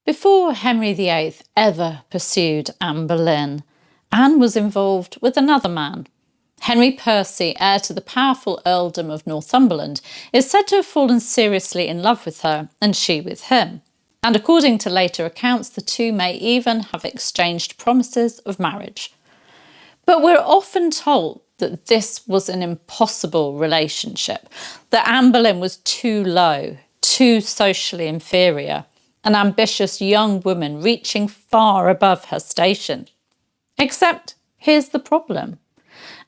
Before Henry VIII ever pursued Anne Boleyn, Anne was involved with another man. Henry Percy, heir to the powerful Earldom of Northumberland, is said to have fallen seriously in love with her and she with him. And according to later accounts, the two may even have exchanged promises of marriage. But we're often told that this was an impossible relationship, that Anne Boleyn was too low, too socially inferior, an ambitious young woman reaching far above her station. Except here's the problem.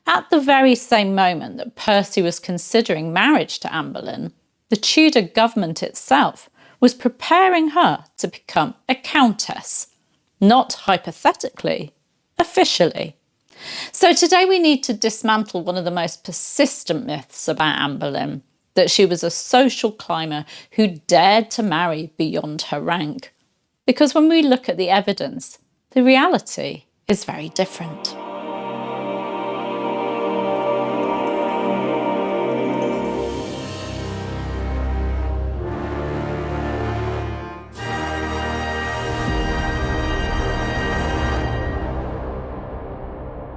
At the very same moment that Percy was considering marriage to Anne Boleyn, the Tudor government itself was preparing her to become a countess. Not hypothetically, officially. So today we need to dismantle one of the most persistent myths about Anne Boleyn, that she was a social climber who dared to marry beyond her rank. Because when we look at the evidence, the reality is very different.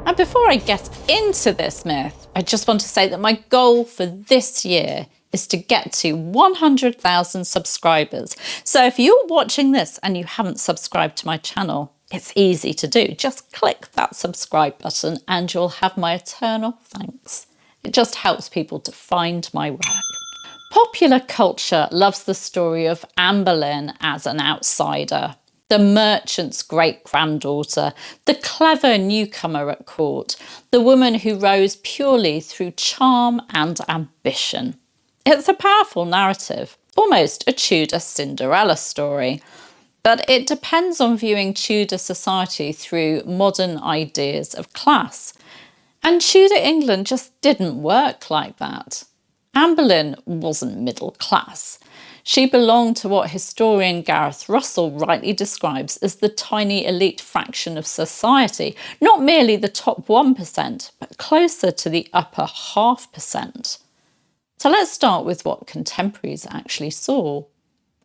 And before I get into this myth, I just want to say that my goal for this year is to get to 100,000 subscribers. So if you're watching this and you haven't subscribed to my channel, it's easy to do. Just click that subscribe button and you'll have my eternal thanks. It just helps people to find my work. Popular culture loves the story of Anne Boleyn as an outsider, the merchant's great-granddaughter, the clever newcomer at court, the woman who rose purely through charm and ambition. It's a powerful narrative, almost a Tudor Cinderella story, but it depends on viewing Tudor society through modern ideas of class. And Tudor England just didn't work like that. Anne Boleyn wasn't middle class. She belonged to what historian Gareth Russell rightly describes as the tiny elite fraction of society, not merely the top 1%, but closer to the upper 0.5%. So let's start with what contemporaries actually saw.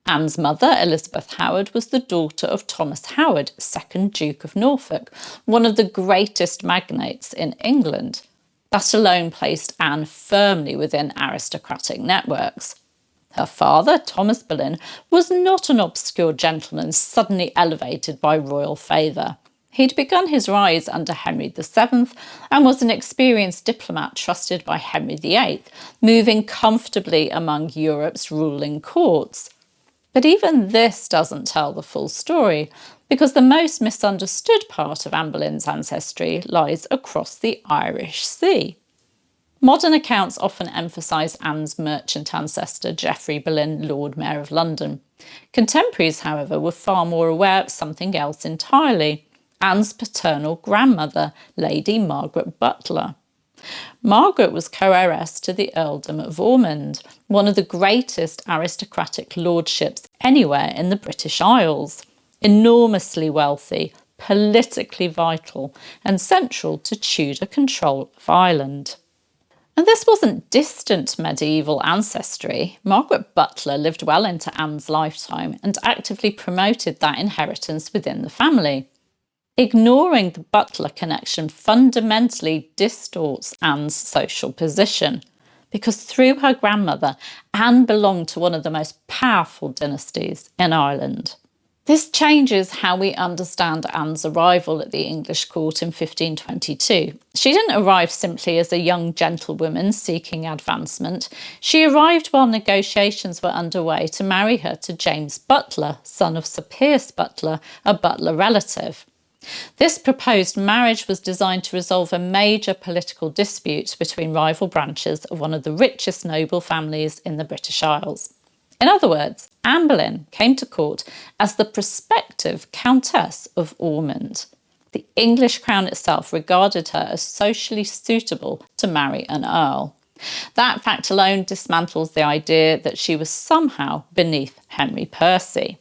Anne's mother, Elizabeth Howard, was the daughter of Thomas Howard, 2nd Duke of Norfolk, one of the greatest magnates in England. That alone placed Anne firmly within aristocratic networks. Her father, Thomas Boleyn, was not an obscure gentleman suddenly elevated by royal favour. He'd begun his rise under Henry VII and was an experienced diplomat trusted by Henry VIII, moving comfortably among Europe's ruling courts. But even this doesn't tell the full story, because the most misunderstood part of Anne Boleyn's ancestry lies across the Irish Sea. Modern accounts often emphasise Anne's merchant ancestor, Geoffrey Boleyn, Lord Mayor of London. Contemporaries, however, were far more aware of something else entirely: Anne's paternal grandmother, Lady Margaret Butler. Margaret was co-heiress to the Earldom of Ormond, one of the greatest aristocratic lordships anywhere in the British Isles. Enormously wealthy, politically vital, and central to Tudor control of Ireland. And this wasn't distant medieval ancestry. Margaret Butler lived well into Anne's lifetime and actively promoted that inheritance within the family. Ignoring the Butler connection fundamentally distorts Anne's social position, because through her grandmother, Anne belonged to one of the most powerful dynasties in Ireland. This changes how we understand Anne's arrival at the English court in 1522. She didn't arrive simply as a young gentlewoman seeking advancement. She arrived while negotiations were underway to marry her to James Butler, son of Sir Piers Butler, a Butler relative. This proposed marriage was designed to resolve a major political dispute between rival branches of one of the richest noble families in the British Isles. In other words, Anne Boleyn came to court as the prospective Countess of Ormond. The English crown itself regarded her as socially suitable to marry an earl. That fact alone dismantles the idea that she was somehow beneath Henry Percy.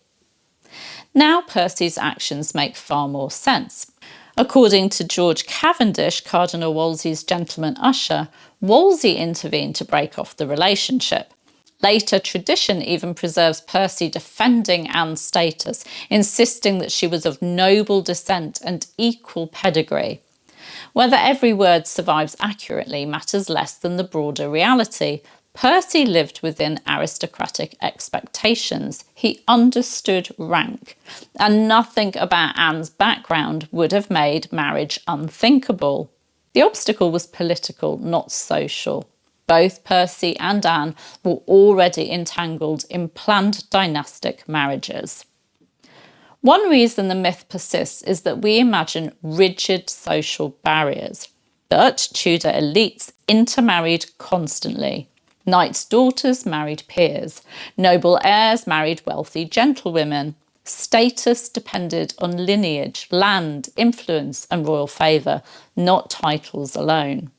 Now Percy's actions make far more sense. According to George Cavendish, Cardinal Wolsey's gentleman usher, Wolsey intervened to break off the relationship. Later tradition even preserves Percy defending Anne's status, insisting that she was of noble descent and equal pedigree. Whether every word survives accurately matters less than the broader reality. Percy lived within aristocratic expectations. He understood rank, and nothing about Anne's background would have made marriage unthinkable. The obstacle was political, not social. Both Percy and Anne were already entangled in planned dynastic marriages. One reason the myth persists is that we imagine rigid social barriers. But Tudor elites intermarried constantly. Knights' daughters married peers. Noble heirs married wealthy gentlewomen. Status depended on lineage, land, influence, and royal favour, not titles alone.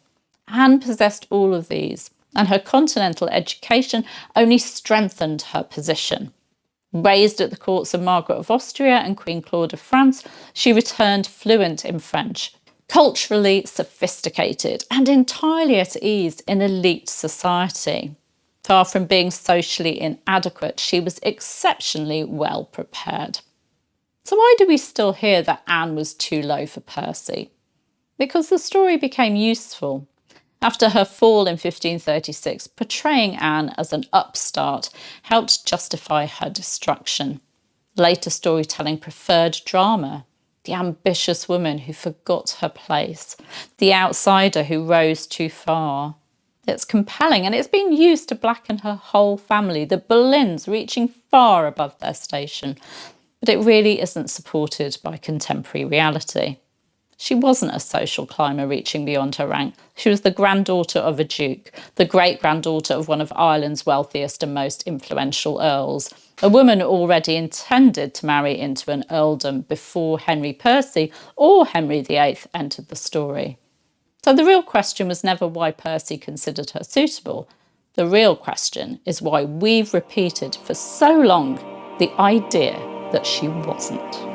Anne possessed all of these, and her continental education only strengthened her position. Raised at the courts of Margaret of Austria and Queen Claude of France, she returned fluent in French, culturally sophisticated and entirely at ease in elite society. Far from being socially inadequate, she was exceptionally well prepared. So why do we still hear that Anne was too low for Percy? Because the story became useful. After her fall in 1536, portraying Anne as an upstart helped justify her destruction. Later storytelling preferred drama. The ambitious woman who forgot her place. The outsider who rose too far. It's compelling, and it's been used to blacken her whole family, the Boleyns reaching far above their station. But it really isn't supported by contemporary reality. She wasn't a social climber reaching beyond her rank. She was the granddaughter of a duke, the great-granddaughter of one of Ireland's wealthiest and most influential earls, a woman already intended to marry into an earldom before Henry Percy or Henry VIII entered the story. So the real question was never why Percy considered her suitable. The real question is why we've repeated for so long the idea that she wasn't.